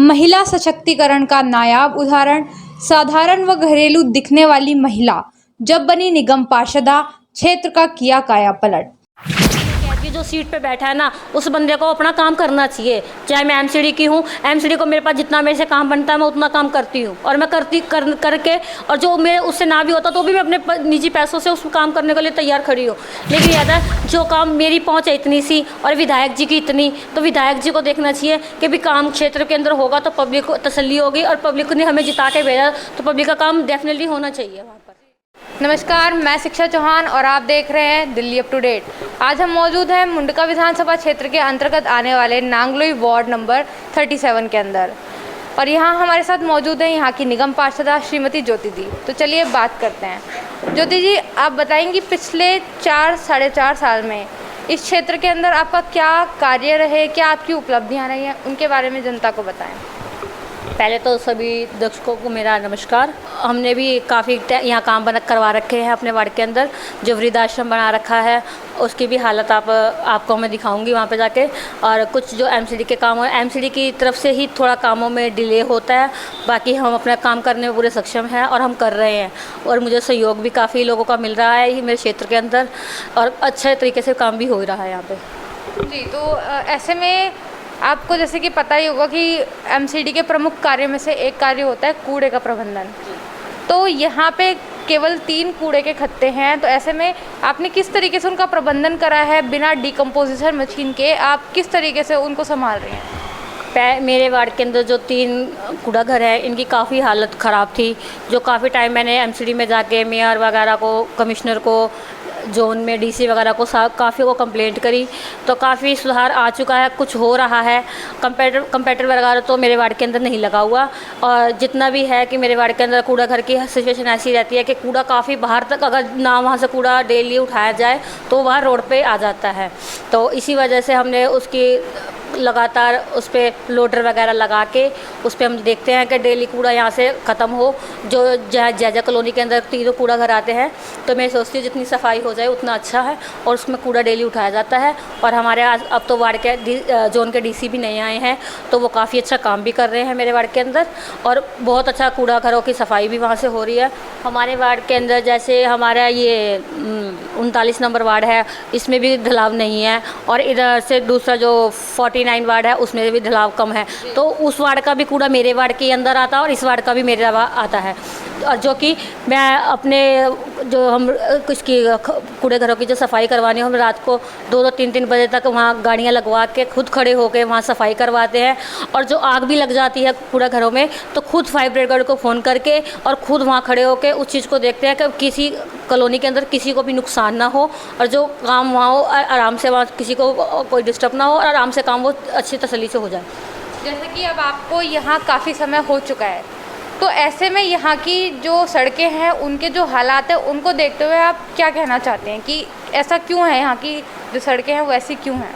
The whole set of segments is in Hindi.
महिला सशक्तिकरण का नायाब उदाहरण साधारण व घरेलू दिखने वाली महिला जब बनी निगम पार्षदा, क्षेत्र का किया कायापलट। कि जो सीट पे बैठा है ना, उस बंदे को अपना काम करना चाहिए। चाहे मैं एमसीडी की हूँ, एमसीडी को मेरे पास जितना मेरे से काम बनता है मैं उतना काम करती हूँ, और मैं करके और जो मेरे उससे ना भी होता तो भी मैं अपने निजी पैसों से उस काम करने के लिए तैयार खड़ी हूँ। लेकिन याद है जो काम मेरी पहुँच है इतनी सी और विधायक जी की इतनी, तो विधायक जी को देखना चाहिए कि भी काम क्षेत्र के अंदर होगा तो पब्लिक को तसल्ली होगी, और पब्लिक ने हमें जिता के भेजा तो पब्लिक का काम डेफिनेटली होना चाहिए वहाँ पर। नमस्कार, मैं शिक्षा चौहान और आप देख रहे हैं दिल्ली अप टू डेट। आज हम मौजूद हैं मुंडका विधानसभा क्षेत्र के अंतर्गत आने वाले नांगलोई वार्ड नंबर 37 के अंदर, और यहाँ हमारे साथ मौजूद हैं यहाँ की निगम पार्षदा श्रीमती ज्योति दी। तो चलिए बात करते हैं। ज्योति जी, आप बताएंगी पिछले 4-4.5 साल में इस क्षेत्र के अंदर आपका क्या कार्य रहे, क्या आपकी उपलब्धियाँ रही हैं, उनके बारे में जनता को बताएं। पहले तो सभी दर्शकों को मेरा नमस्कार। हमने भी काफ़ी यहाँ काम करवा रखे हैं अपने वार्ड के अंदर। जो वृद्धाश्रम बना रखा है उसकी भी हालत आपको मैं दिखाऊंगी वहाँ पे जाके। और कुछ जो एमसीडी के काम है, एमसीडी की तरफ से ही थोड़ा कामों में डिले होता है, बाकी हम अपना काम करने में पूरे सक्षम हैं और हम कर रहे हैं। और मुझे सहयोग भी काफ़ी लोगों का मिल रहा है मेरे क्षेत्र के अंदर, और अच्छे तरीके से काम भी हो रहा है यहाँ पर जी। तो ऐसे में आपको जैसे कि पता ही होगा कि एमसीडी के प्रमुख कार्यों में से एक कार्य होता है कूड़े का प्रबंधन। तो यहाँ पे केवल 3 कूड़े के खत्ते हैं, तो ऐसे में आपने किस तरीके से उनका प्रबंधन करा है? बिना डिकम्पोजिशन मशीन के आप किस तरीके से उनको संभाल रही हैं? मेरे वार्ड के अंदर जो 3 कूड़ा घर है, इनकी काफ़ी हालत ख़राब थी। जो काफ़ी टाइम मैंने एमसीडी में जाके मेयर वगैरह को, कमिश्नर को, जोन में डीसी वगैरह को काफ़ी को कंप्लेंट करी, तो काफ़ी सुधार आ चुका है, कुछ हो रहा है। कंप्यूटर वगैरह तो मेरे वार्ड के अंदर नहीं लगा हुआ, और जितना भी है कि मेरे वार्ड के अंदर कूड़ा घर की सिचुएशन ऐसी रहती है कि कूड़ा काफ़ी बाहर तक, अगर ना वहाँ से कूड़ा डेली उठाया जाए तो वहाँ रोड पे आ जाता है। तो इसी वजह से हमने उसकी लगातार उस पर लोडर वगैरह लगा के उस पर हम देखते हैं कि डेली कूड़ा यहाँ से ख़त्म हो। जो जैजा कॉलोनी के अंदर 3 कूड़ा घर आते हैं, तो मैं सोचती हूँ जितनी सफाई हो जाए उतना अच्छा है, और उसमें कूड़ा डेली उठाया जाता है। और हमारे अब तो वार्ड के जोन के डीसी भी नए आए हैं, तो वो काफ़ी अच्छा काम भी कर रहे हैं मेरे वार्ड के अंदर, और बहुत अच्छा कूड़ा घरों की सफाई भी वहाँ से हो रही है। हमारे वार्ड के अंदर जैसे हमारा ये 39 नंबर वार्ड है, इसमें भी ढलाव नहीं है, और इधर से दूसरा जो 49 वार्ड है उसमें भी ढलाव कम है। तो उस वार्ड का भी कूड़ा मेरे वार्ड के अंदर आता है और इस वार्ड का भी मेरे आता है, और जो कि मैं अपने जो हम इसकी कूड़े घरों की जो सफाई करवानी है, हम रात को 2-2, 3-3 बजे तक वहाँ गाड़ियाँ लगवा के खुद खड़े होकर वहाँ सफाई करवाते हैं। और जो आग भी लग जाती है कूड़ा घरों में, तो खुद फायर ब्रिगेड को फ़ोन करके और खुद वहाँ खड़े होकर उस चीज़ को देखते हैं कि किसी कॉलोनी के अंदर किसी को भी नुकसान ना हो, और जो काम वहाँ हो आराम से, वहाँ किसी को कोई डिस्टर्ब ना हो, और आराम से काम वो अच्छी तसल्ली से हो जाए। जैसे कि अब आपको यहाँ काफ़ी समय हो चुका है, तो ऐसे में यहाँ की जो सड़कें हैं उनके जो हालात हैं उनको देखते हुए आप क्या कहना चाहते हैं कि ऐसा क्यों है, यहाँ की जो सड़कें हैं वो ऐसी क्यों हैं?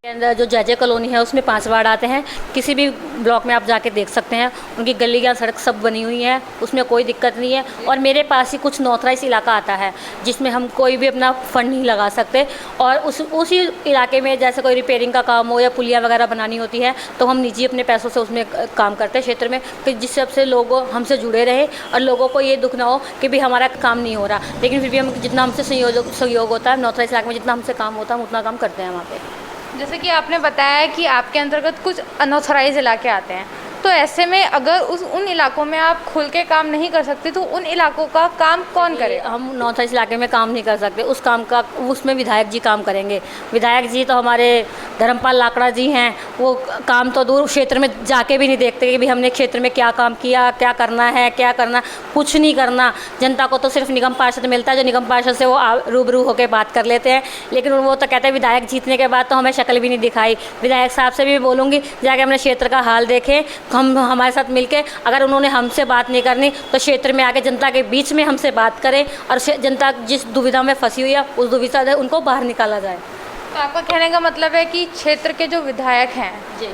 के अंदर जो जैजे कॉलोनी है उसमें 5 वार्ड आते हैं। किसी भी ब्लॉक में आप जाके देख सकते हैं, उनकी गलियाँ सड़क सब बनी हुई हैं, उसमें कोई दिक्कत नहीं है। और मेरे पास ही कुछ नॉथराइज इलाका आता है जिसमें हम कोई भी अपना फंड नहीं लगा सकते, और उसी इलाके में जैसे कोई रिपेयरिंग का काम हो या पुलिया वगैरह बनानी होती है, तो हम निजी अपने पैसों से उसमें काम करते हैं क्षेत्र में, कि जिससे सबसे लोग हमसे जुड़े रहे और लोगों को ये दुख ना हो कि भी हमारा काम नहीं हो रहा। लेकिन फिर भी हम जितना हमसे सहयोग होता है नॉथराइज इलाके में, जितना हमसे काम होता है हम उतना काम करते हैं वहाँ पर। जैसे कि आपने बताया कि आपके अंतर्गत कुछ अनऑथराइज इलाके आते हैं, तो ऐसे में अगर उन इलाकों में आप खुल के काम नहीं कर सकते तो उन इलाकों का काम कौन करे? हम नॉर्थ ईस्ट इलाके में काम नहीं कर सकते, उस काम का उसमें विधायक जी काम करेंगे। विधायक जी तो हमारे धर्मपाल लाकड़ा जी हैं, वो काम तो दूर क्षेत्र में जाके भी नहीं देखते कि भी हमने क्षेत्र में क्या काम किया, क्या करना है, क्या करना, कुछ नहीं करना। जनता को तो सिर्फ निगम पार्षद मिलता है, जो निगम पार्षद से वो रूबरू होकर बात कर लेते हैं, लेकिन वो तो कहते हैं विधायक जीतने के बाद तो हमें शक्ल भी नहीं दिखाई। विधायक साहब से भी बोलूँगी जाके हमने क्षेत्र का हाल देखें, हम हमारे साथ मिलके, अगर उन्होंने हमसे बात नहीं करनी तो क्षेत्र में आके जनता के बीच में हमसे बात करें, और जनता जिस दुविधा में फंसी हुई है उस दुविधा से उनको बाहर निकाला जाए। तो आपका कहने का मतलब है कि क्षेत्र के जो विधायक हैं जी,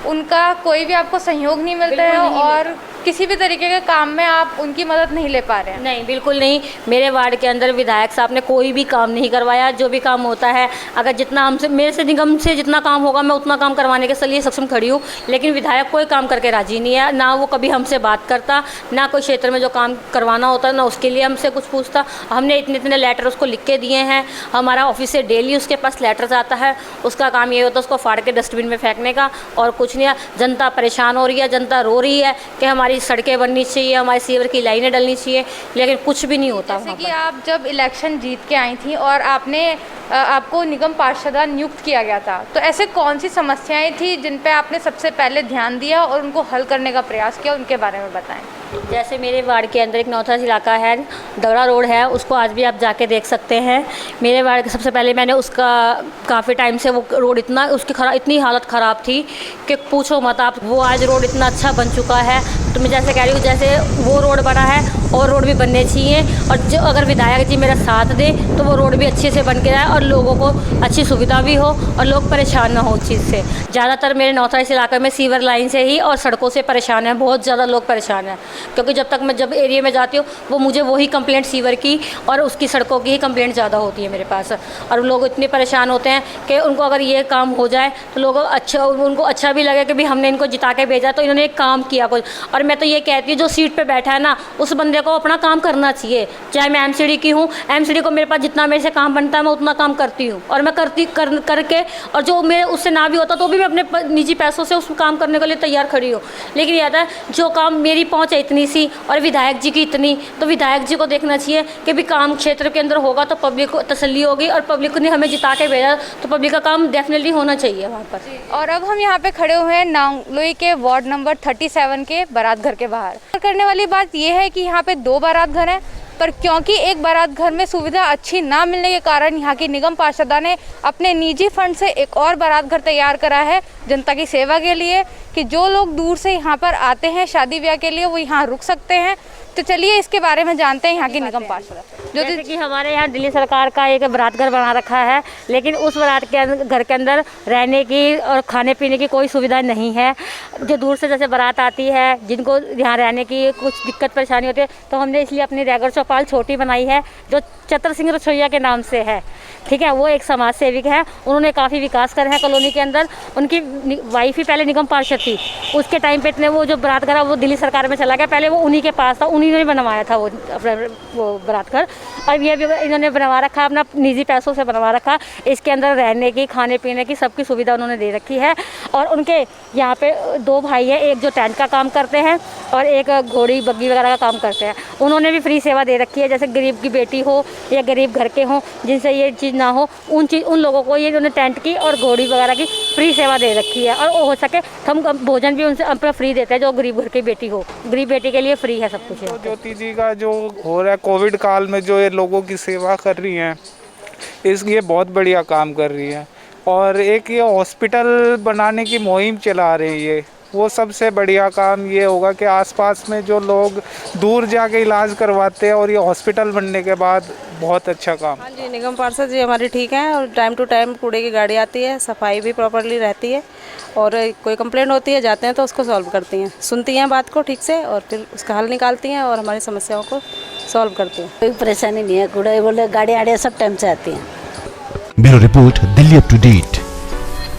उनका कोई भी आपको सहयोग नहीं मिलता है, और किसी भी तरीके के काम में आप उनकी मदद नहीं ले पा रहे हैं? नहीं, बिल्कुल नहीं। मेरे वार्ड के अंदर विधायक साहब ने कोई भी काम नहीं करवाया। जो भी काम होता है, अगर जितना हमसे मेरे से निगम से जितना काम होगा मैं उतना काम करवाने के लिए सक्षम खड़ी हूँ, लेकिन विधायक कोई काम करके राजी नहीं है। ना वो कभी हमसे बात करता, ना कोई क्षेत्र में जो काम करवाना होता ना उसके लिए हमसे कुछ पूछता। हमने इतने इतने लेटर उसको लिख के दिए हैं। हमारा ऑफिस से डेली उसके पास लेटर्स आता है। उसका काम ये होता है उसको फाड़ के डस्टबिन में फेंकने का, और कुछ नहीं है। जनता परेशान हो रही है, जनता रो रही है कि हमारी सड़कें बननी चाहिए, हमारी सीवर की लाइनें डलनी चाहिए, लेकिन कुछ भी नहीं होता। जैसे कि आप जब इलेक्शन जीत के आई थी और आपको निगम पार्षदा नियुक्त किया गया था, तो ऐसे कौन सी समस्याएं थी जिन पे आपने सबसे पहले ध्यान दिया और उनको हल करने का प्रयास किया, उनके बारे में बताएं। जैसे मेरे वार्ड के अंदर एक नौथास इलाका है, दगड़ा रोड है, उसको आज भी आप जाके देख सकते हैं। मेरे वार्ड के सबसे पहले मैंने उसका काफ़ी टाइम से वो रोड इतनी हालत ख़राब थी कि पूछो मत आप। वो आज रोड इतना अच्छा बन चुका है, तो मैं जैसे कह रही हूँ जैसे वो रोड बना है और रोड भी बनने चाहिए, और जो अगर विधायक जी मेरा साथ दे तो वो रोड भी अच्छे से बन के जाए और लोगों को अच्छी सुविधा भी हो और लोग परेशान ना हो उस चीज़ से। ज़्यादातर मेरे नौथास इलाके में सीवर लाइन से ही और सड़कों से परेशान हैं, बहुत ज़्यादा लोग परेशान हैं, क्योंकि जब एरिया में जाती हूँ वो मुझे वही कंप्लेंट सीवर की और उसकी सड़कों की ही कंप्लेंट ज़्यादा होती है मेरे पास। और लोग इतने परेशान होते हैं कि उनको अगर ये काम हो जाए तो उनको अच्छा भी लगे कि भी हमने इनको जिता के भेजा तो इन्होंने एक काम किया कुछ। और मैं तो ये कहती हूँ जो सीट पे बैठा है ना, उस बंदे को अपना काम करना चाहिए। चाहे मैं एमसीडी की हूँ, एमसीडी को मेरे पास जितना मेरे से काम बनता है मैं उतना काम करती हूँ, और मैं करके और जो मेरे उससे ना भी होता तो भी मैं अपने निजी पैसों से उस काम करने के लिए तैयार खड़ी हूँ। लेकिन यह था जो काम मेरी पहुँच है इतनी सी और विधायक जी की इतनी, तो विधायक जी को देखना चाहिए कि भी काम क्षेत्र के अंदर होगा तो पब्लिक को तसल्ली होगी, और पब्लिक ने हमें जिता के भेजा तो पब्लिक का काम डेफिनेटली होना चाहिए वहाँ पर। और अब हम यहाँ पे खड़े हुए हैं नांगलोई के वार्ड नंबर 37 के बारात घर के बाहर। करने वाली बात यह है कि यहाँ पे 2 बारात घर हैं, पर क्योंकि एक बारात घर में सुविधा अच्छी ना मिलने के कारण यहाँ की निगम पार्षदा ने अपने निजी फंड से एक और बारात घर तैयार करा है जनता की सेवा के लिए, कि जो लोग दूर से यहाँ पर आते हैं शादी ब्याह के लिए वो यहाँ रुक सकते हैं। तो चलिए इसके बारे में जानते हैं यहाँ की निगम पार्षदा। जैसे कि हमारे यहाँ दिल्ली सरकार का एक बारात घर बना रखा है, लेकिन उस बारात के घर के अंदर रहने की और खाने पीने की कोई सुविधा नहीं है। जो दूर से जैसे बारात आती है, जिनको यहाँ रहने की कुछ दिक्कत परेशानी होती है, तो हमने इसलिए अपनी रैगर चौपाल छोटी बनाई है जो चतर सिंह रसोइया के नाम से है। ठीक है, वो एक समाज सेविक है, उन्होंने काफ़ी विकास करे हैं कॉलोनी के अंदर। उनकी वाइफ ही पहले निगम पार्षद थी, उसके टाइम पे इतने वो जो बारात घर वो दिल्ली सरकार में चला गया, पहले वो उन्हीं के पास था, उन्हीं ने बनवाया था वो बारात घर। अब ये भी इन्होंने बनवा रखा, अपना निजी पैसों से बनवा रखा। इसके अंदर रहने की खाने पीने की सबकी सुविधा उन्होंने दे रखी है। और उनके यहाँ पे 2 भाई हैं, एक जो टेंट का काम करते हैं और एक घोड़ी बग्गी वगैरह का काम करते हैं। उन्होंने भी फ्री सेवा दे रखी है, जैसे गरीब की बेटी हो या गरीब घर के हों जिनसे ये चीज़ ना हो, उन लोगों को ये उन्होंने टेंट की और घोड़ी वगैरह की फ्री सेवा दे रखी है। और हो सके हम भोजन भी उनसे अपना फ्री देते हैं, जो गरीब घर की बेटी हो, गरीब बेटी के लिए फ्री है सब कुछ। तो ज्योति जी का जो हो रहा है कोविड काल में जो ये लोगों की सेवा कर रही हैं, ये बहुत बढ़िया काम कर रही है। और एक ये हॉस्पिटल बनाने की मुहिम चला रही है, वो सबसे बढ़िया काम ये होगा कि आसपास में जो लोग दूर जाके इलाज करवाते हैं और ये हॉस्पिटल बनने के बाद बहुत अच्छा काम। हाँ जी, निगम पार्षद जी हमारी ठीक है, और टाइम टू टाइम कूड़े की गाड़ी आती है, सफाई भी प्रॉपरली रहती है, और कोई कंप्लेंट होती है जाते हैं तो उसको सॉल्व करती हैं, सुनती हैं बात को ठीक से और फिर उसका हल निकालती हैं और हमारी समस्याओं को सॉल्व करती हैं। कोई परेशानी नहीं है, कूड़े बोले गाड़ी आड़िया सब टाइम से आती हैं। Bureau report, Delhi up to date.